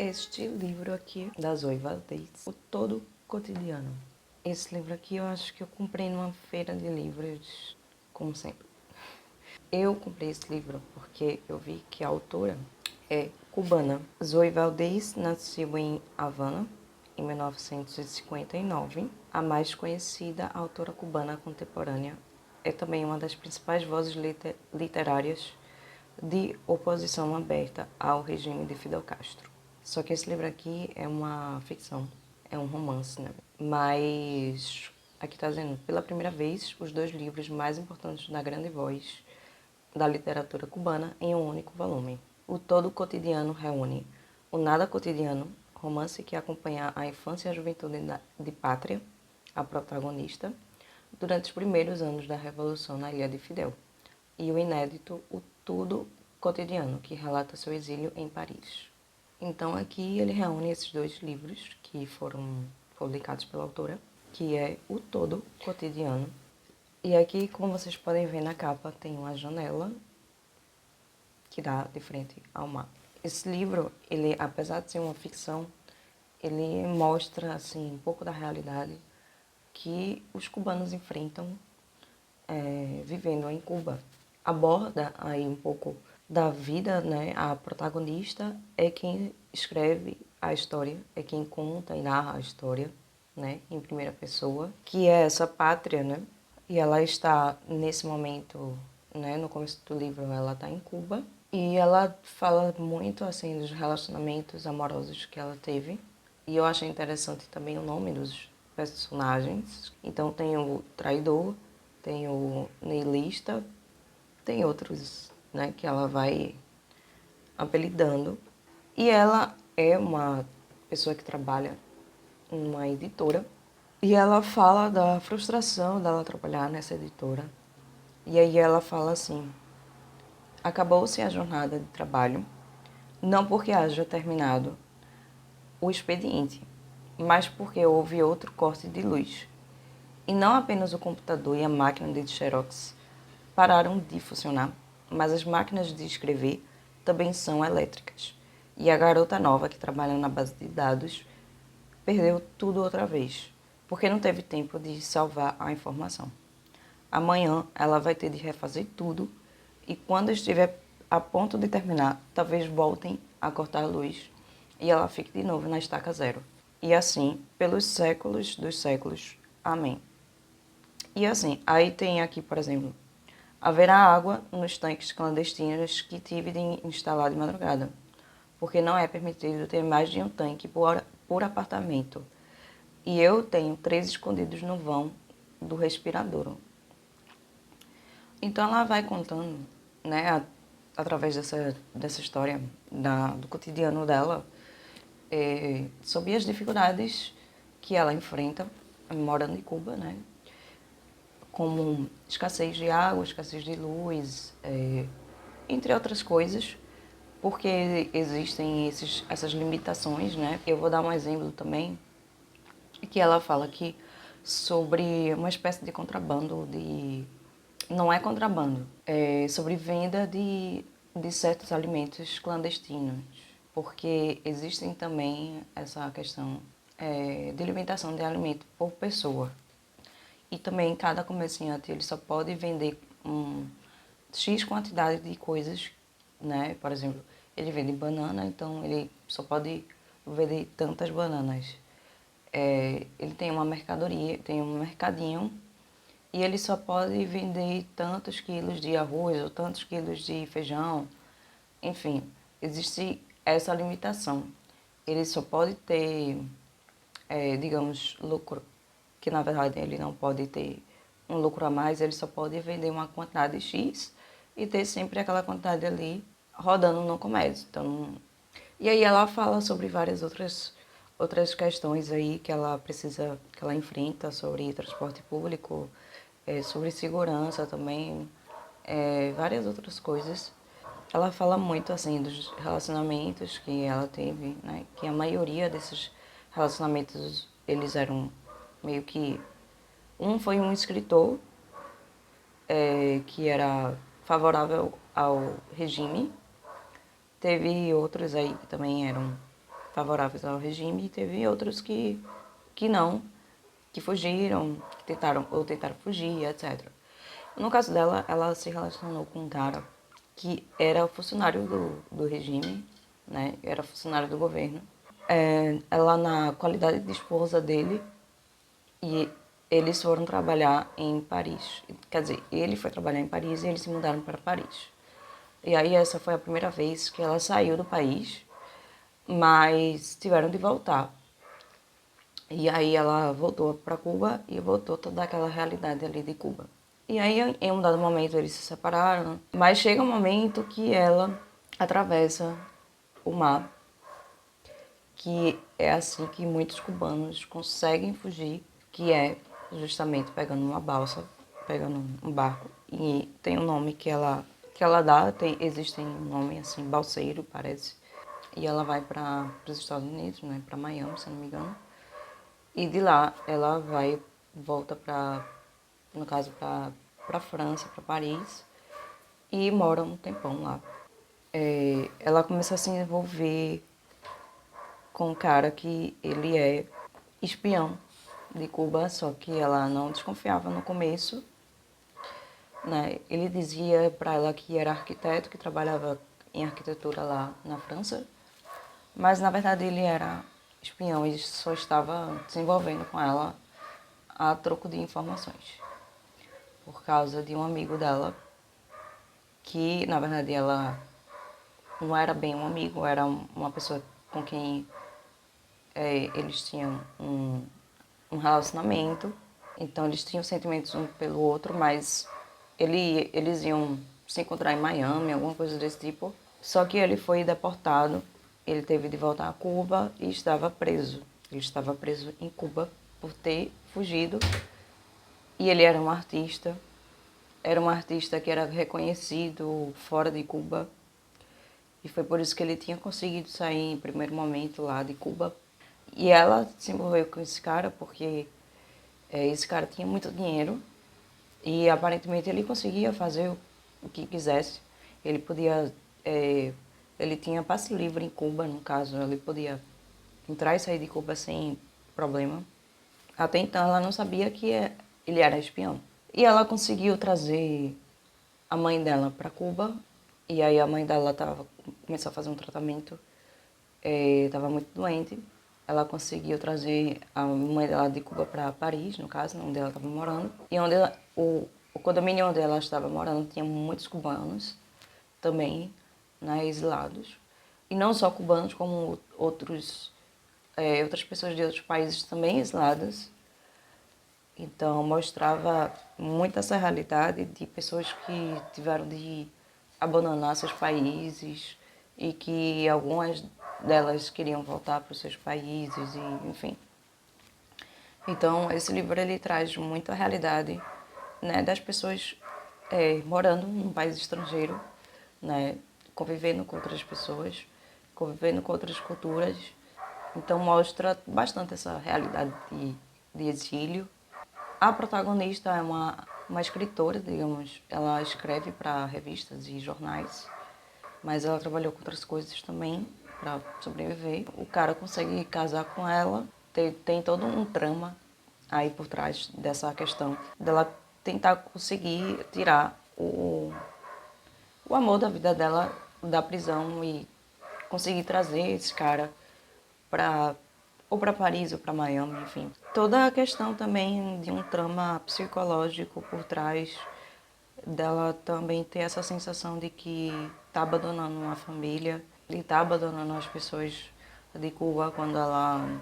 este livro aqui da Zoe Valdez, O Todo Cotidiano. Esse livro aqui eu acho que eu comprei numa feira de livros, como sempre. Eu comprei esse livro porque eu vi que a autora é cubana. Zoe Valdez nasceu em Havana, em 1959. A mais conhecida autora cubana contemporânea. É também uma das principais vozes literárias de oposição aberta ao regime de Fidel Castro. Só que esse livro aqui é uma ficção, é um romance, né? Mas aqui está dizendo, pela primeira vez, os dois livros mais importantes da grande voz da literatura cubana em um único volume. O Todo Cotidiano reúne o Nada Cotidiano, romance que acompanha a infância e a juventude de Pátria, a protagonista, durante os primeiros anos da Revolução na Ilha de Fidel, e o inédito O Tudo Cotidiano, que relata seu exílio em Paris. Então aqui ele reúne esses dois livros que foram publicados pela autora, que é O Todo Cotidiano. E aqui, como vocês podem ver na capa, tem uma janela que dá de frente ao mar. Esse livro, ele, apesar de ser uma ficção, ele mostra assim um pouco da realidade que os cubanos enfrentam vivendo em Cuba. Aborda aí um pouco da vida, né? A protagonista é quem escreve a história, é quem conta e narra a história, né? Em primeira pessoa, que é essa pátria, né? E ela está, nesse momento, né? No começo do livro, ela está em Cuba. E ela fala muito, assim, dos relacionamentos amorosos que ela teve. E eu achei interessante também o nome dos personagens. Então tem o traidor, tem o niilista, tem outros, né, que ela vai apelidando. E ela é uma pessoa que trabalha numa editora. E ela fala da frustração dela trabalhar nessa editora. E aí ela fala assim: acabou-se a jornada de trabalho, não porque haja terminado o expediente, mas porque houve outro corte de luz. E não apenas o computador e a máquina de xerox pararam de funcionar, mas as máquinas de escrever também são elétricas. E a garota nova que trabalha na base de dados perdeu tudo outra vez, porque não teve tempo de salvar a informação. Amanhã ela vai ter de refazer tudo e quando estiver a ponto de terminar, talvez voltem a cortar a luz e ela fique de novo na estaca zero. E assim, pelos séculos dos séculos. Amém. E assim, aí tem aqui, por exemplo, haverá água nos tanques clandestinos que tive de instalar de madrugada, porque não é permitido ter mais de um tanque por apartamento. E eu tenho 3 escondidos no vão do respiradouro. Então ela vai contando, né, através dessa história do cotidiano dela, sobre as dificuldades que ela enfrenta morando em Cuba, né? Como escassez de água, escassez de luz, entre outras coisas, porque existem essas limitações, né? Eu vou dar um exemplo também, que ela fala aqui sobre uma espécie de contrabando não é contrabando, é sobre venda de certos alimentos clandestinos, porque existem também essa questão de limitação de alimento por pessoa. E também cada comerciante ele só pode vender X quantidade de coisas, né? Por exemplo, ele vende banana, então ele só pode vender tantas bananas. Ele tem uma mercadoria, tem um mercadinho e ele só pode vender tantos quilos de arroz ou tantos quilos de feijão. Enfim, existe essa limitação. Ele só pode ter, digamos, lucro, que na verdade ele não pode ter um lucro a mais, ele só pode vender uma quantidade X e ter sempre aquela quantidade ali rodando no comércio. Então, e aí ela fala sobre várias outras questões aí que ela enfrenta sobre transporte público, sobre segurança também, várias outras coisas. Ela fala muito assim dos relacionamentos que ela teve, né? Que a maioria desses relacionamentos eles eram meio que foi um escritor que era favorável ao regime. Teve outros aí que também eram favoráveis ao regime e teve outros que não, que fugiram, que tentaram fugir, etc. No caso dela, ela se relacionou com um cara que era funcionário do regime, né? Era funcionário do governo. Ela na qualidade de esposa dele e eles foram trabalhar em Paris. Quer dizer, ele foi trabalhar em Paris e eles se mudaram para Paris. E aí essa foi a primeira vez que ela saiu do país, mas tiveram de voltar. E aí ela voltou para Cuba e voltou toda aquela realidade ali de Cuba. E aí em um dado momento eles se separaram, mas chega um momento que ela atravessa o mar, que é assim que muitos cubanos conseguem fugir, que é justamente pegando uma balsa, pegando um barco. E tem um nome que ela dá, existe um nome assim, balseiro, parece. E ela vai para os Estados Unidos, né, para Miami, se não me engano. E de lá ela volta para, no caso, para França, para Paris, e mora um tempão lá. Ela começa a se envolver com um cara que ele é espião de Cuba, só que ela não desconfiava no começo, né? Ele dizia para ela que era arquiteto, que trabalhava em arquitetura lá na França, mas na verdade ele era espião e só estava se envolvendo com ela a troco de informações, por causa de um amigo dela, que na verdade ela não era bem um amigo, era uma pessoa com quem eles tinham um relacionamento, então eles tinham sentimentos um pelo outro, mas eles iam se encontrar em Miami, alguma coisa desse tipo. Só que ele foi deportado, ele teve de voltar a Cuba e estava preso. Ele estava preso em Cuba por ter fugido. E ele era um artista que era reconhecido fora de Cuba. E foi por isso que ele tinha conseguido sair em primeiro momento lá de Cuba. E ela se envolveu com esse cara porque esse cara tinha muito dinheiro e aparentemente ele conseguia fazer o que quisesse. Ele podia, ele tinha passe livre em Cuba, no caso, ele podia entrar e sair de Cuba sem problema. Até então ela não sabia que ele era espião. E ela conseguiu trazer a mãe dela para Cuba, e aí a mãe dela começou a fazer um tratamento, estava muito doente. Ela conseguiu trazer a mãe dela de Cuba para Paris, no caso, onde ela estava morando. E onde o condomínio onde ela estava morando tinha muitos cubanos também, né, exilados. E não só cubanos, como outras pessoas de outros países também exiladas. Então mostrava muito essa realidade de pessoas que tiveram de abandonar seus países e que algumas delas queriam voltar para os seus países e enfim. Então esse livro ele traz muita realidade, né, das pessoas morando num país estrangeiro, né, convivendo com outras pessoas, convivendo com outras culturas. Então mostra bastante essa realidade de exílio. A protagonista é uma escritora, digamos, ela escreve para revistas e jornais, mas ela trabalhou com outras coisas também para sobreviver. O cara consegue casar com ela, tem todo um trama aí por trás dessa questão dela tentar conseguir tirar o amor da vida dela da prisão e conseguir trazer esse cara para ou para Paris ou para Miami, enfim. Toda a questão também de um trama psicológico por trás dela também ter essa sensação de que está abandonando uma família e está abandonando as pessoas de Cuba quando ela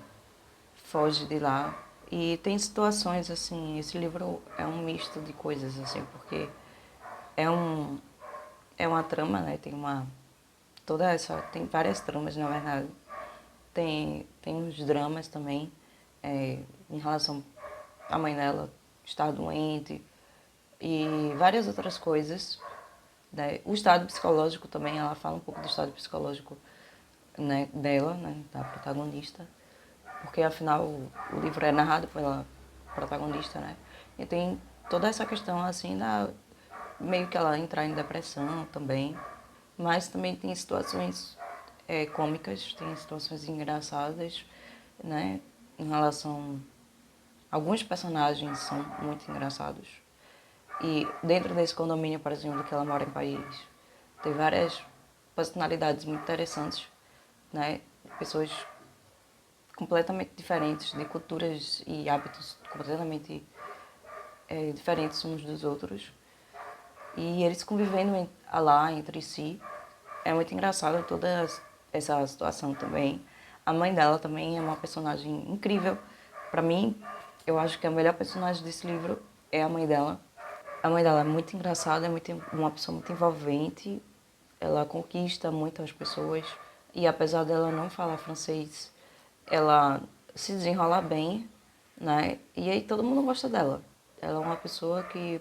foge de lá. E tem situações assim, esse livro é um misto de coisas assim, porque é um é uma trama, né? Tem várias tramas na verdade. Tem uns dramas também em relação à mãe dela estar doente e várias outras coisas. Né? O estado psicológico também, ela fala um pouco do estado psicológico, né, dela, né, da protagonista, porque afinal o livro é narrado pela protagonista, né? E tem toda essa questão assim meio que ela entrar em depressão também, mas também tem situações cômicas, tem situações engraçadas, né? Em relação... Alguns personagens são muito engraçados. E dentro desse condomínio, por exemplo, que ela mora em Paris, tem várias personalidades muito interessantes, né? Pessoas completamente diferentes, de culturas e hábitos completamente diferentes uns dos outros. E eles convivendo lá entre si. É muito engraçado toda essa situação também. A mãe dela também é uma personagem incrível. Pra mim, eu acho que a melhor personagem desse livro é a mãe dela. A mãe dela é muito engraçada, uma pessoa muito envolvente. Ela conquista muitas pessoas. E apesar dela não falar francês, ela se desenrola bem, né? E aí todo mundo gosta dela. Ela é uma pessoa que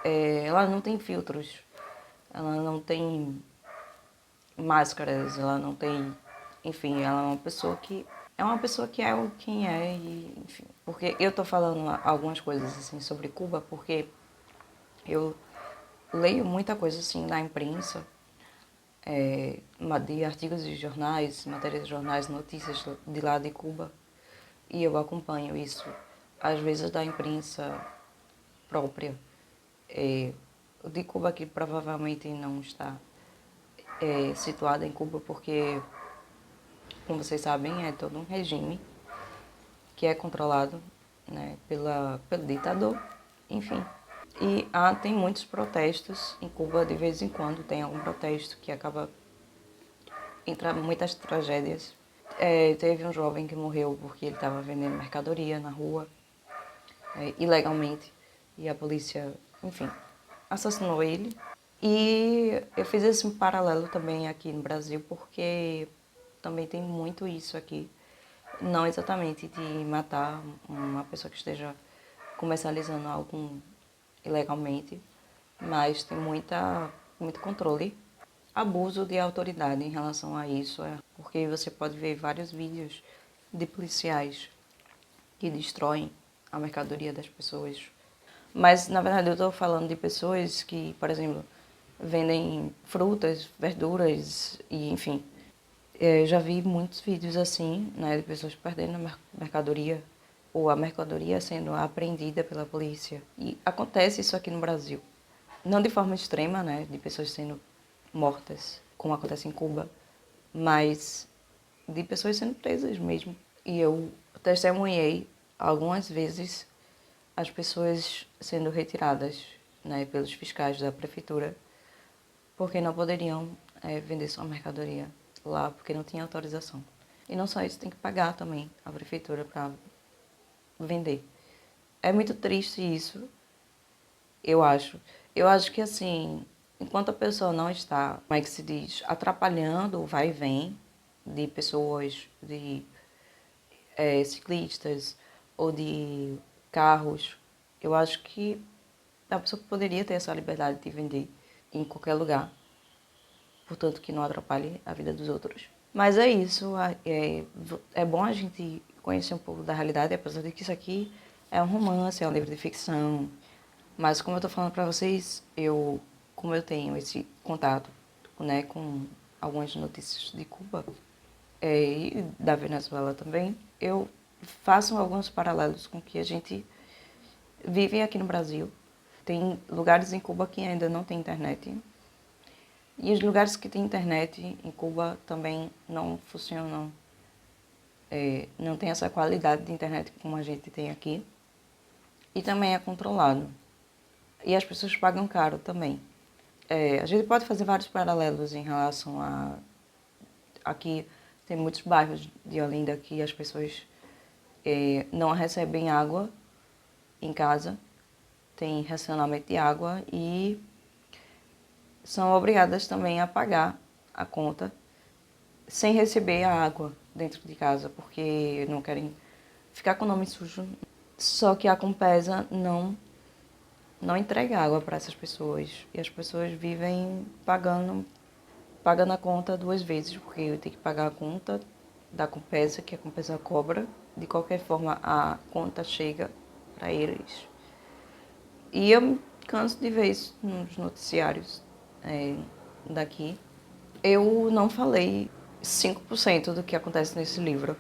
ela não tem filtros, ela não tem máscaras, ela não tem, enfim, ela é uma pessoa que é quem é e, enfim. Porque eu tô falando algumas coisas assim sobre Cuba porque eu leio muita coisa assim na imprensa, de artigos de jornais, matérias de jornais, notícias de lá de Cuba. E eu acompanho isso, às vezes, da imprensa própria. De Cuba, que provavelmente não está situada em Cuba, porque, como vocês sabem, é todo um regime que é controlado, né, pelo ditador, enfim. E tem muitos protestos em Cuba, de vez em quando tem algum protesto que acaba entrando muitas tragédias. Teve um jovem que morreu porque ele estava vendendo mercadoria na rua, ilegalmente, e a polícia, enfim, assassinou ele. E eu fiz esse paralelo também aqui no Brasil porque também tem muito isso aqui. Não exatamente de matar uma pessoa que esteja comercializando algo ilegalmente, mas tem muito controle, abuso de autoridade em relação a isso, porque você pode ver vários vídeos de policiais que destroem a mercadoria das pessoas. Mas, na verdade, eu estou falando de pessoas que, por exemplo, vendem frutas, verduras e, enfim. Eu já vi muitos vídeos assim, né, de pessoas perdendo a mercadoria ou a mercadoria sendo apreendida pela polícia. E acontece isso aqui no Brasil. Não de forma extrema, né, de pessoas sendo mortas, como acontece em Cuba, mas de pessoas sendo presas mesmo. E eu testemunhei algumas vezes as pessoas sendo retiradas, né, pelos fiscais da prefeitura, porque não poderiam vender sua mercadoria lá, porque não tinha autorização. E não só isso, tem que pagar também a prefeitura para vender. É muito triste isso, eu acho. Eu acho que, assim, enquanto a pessoa não está, como é que se diz, atrapalhando o vai e vem de pessoas, de ciclistas ou de carros, eu acho que a pessoa poderia ter essa liberdade de vender em qualquer lugar, portanto que não atrapalhe a vida dos outros. Mas é isso, é bom a gente conhecer um pouco da realidade, apesar de que isso aqui é um romance, é um livro de ficção. Mas como eu tô falando pra vocês, como eu tenho esse contato, né, com algumas notícias de Cuba, e da Venezuela também, eu faço alguns paralelos com o que a gente vive aqui no Brasil. Tem lugares em Cuba que ainda não tem internet. E os lugares que têm internet em Cuba também não funcionam. Não tem essa qualidade de internet como a gente tem aqui. E também é controlado. E as pessoas pagam caro também. A gente pode fazer vários paralelos em relação a... Aqui tem muitos bairros de Olinda que as pessoas não recebem água em casa. Tem racionamento de água e são obrigadas também a pagar a conta sem receber a água dentro de casa, porque não querem ficar com o nome sujo. Só que a Compesa não entrega água para essas pessoas. E as pessoas vivem pagando a conta duas vezes, porque eu tenho que pagar a conta da Compesa, que a Compesa cobra. De qualquer forma, a conta chega para eles. E eu me canso de ver isso nos noticiários daqui. Eu não falei 5% do que acontece nesse livro.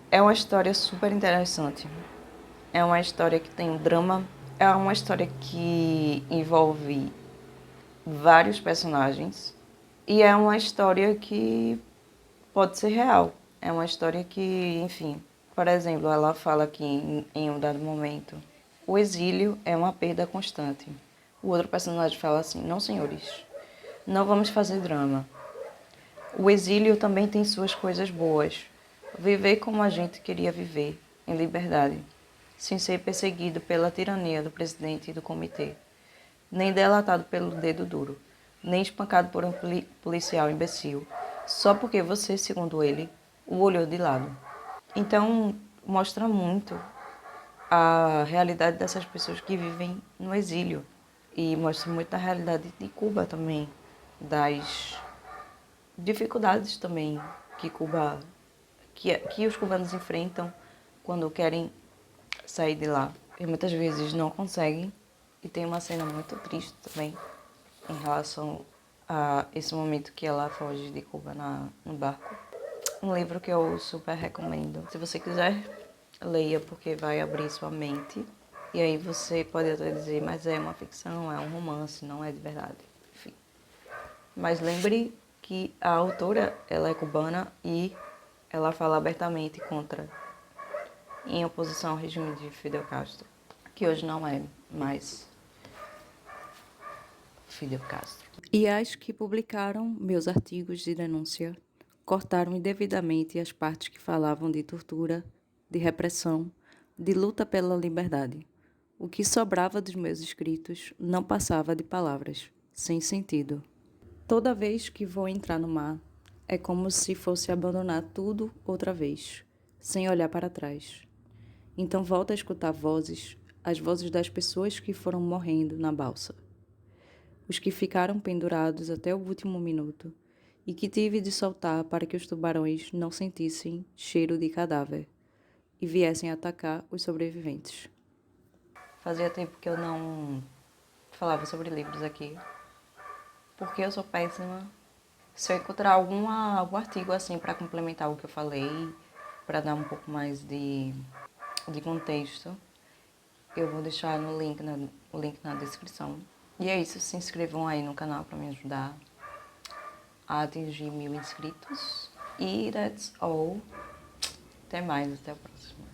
É uma história super interessante. É uma história que tem um drama. É uma história que envolve vários personagens. E é uma história que pode ser real. É uma história que, enfim, por exemplo, ela fala aqui em um dado momento: o exílio é uma perda constante. O outro personagem fala assim: não, senhores, não vamos fazer drama. O exílio também tem suas coisas boas. Viver como a gente queria viver, em liberdade, sem ser perseguido pela tirania do presidente e do comitê, nem delatado pelo dedo duro, nem espancado por um policial imbecil, só porque você, segundo ele, o olhou de lado. Então, mostra muito a realidade dessas pessoas que vivem no exílio e mostra muito a realidade de Cuba também, das dificuldades também que Cuba, que os cubanos enfrentam quando querem sair de lá. E muitas vezes não conseguem. E tem uma cena muito triste também em relação a esse momento que ela foge de Cuba no barco. Um livro que eu super recomendo. Se você quiser, leia, porque vai abrir sua mente. E aí você pode até dizer, mas é uma ficção, é um romance, não é de verdade. Enfim. Mas lembre que a autora, ela é cubana e ela fala abertamente contra, em oposição ao regime de Fidel Castro, que hoje não é mais Fidel Castro. E as que publicaram meus artigos de denúncia cortaram indevidamente as partes que falavam de tortura, de repressão, de luta pela liberdade. O que sobrava dos meus escritos não passava de palavras, sem sentido. Toda vez que vou entrar no mar, é como se fosse abandonar tudo outra vez, sem olhar para trás. Então volto a escutar vozes, as vozes das pessoas que foram morrendo na balsa. Os que ficaram pendurados até o último minuto e que tive de soltar para que os tubarões não sentissem cheiro de cadáver e viessem atacar os sobreviventes. Fazia tempo que eu não falava sobre livros aqui, porque eu sou péssima. Se eu encontrar algum artigo assim para complementar o que eu falei, para dar um pouco mais de contexto, eu vou deixar o link na descrição. E é isso, se inscrevam aí no canal para me ajudar a atingir 1000 inscritos. E that's all. Até mais, até a próxima.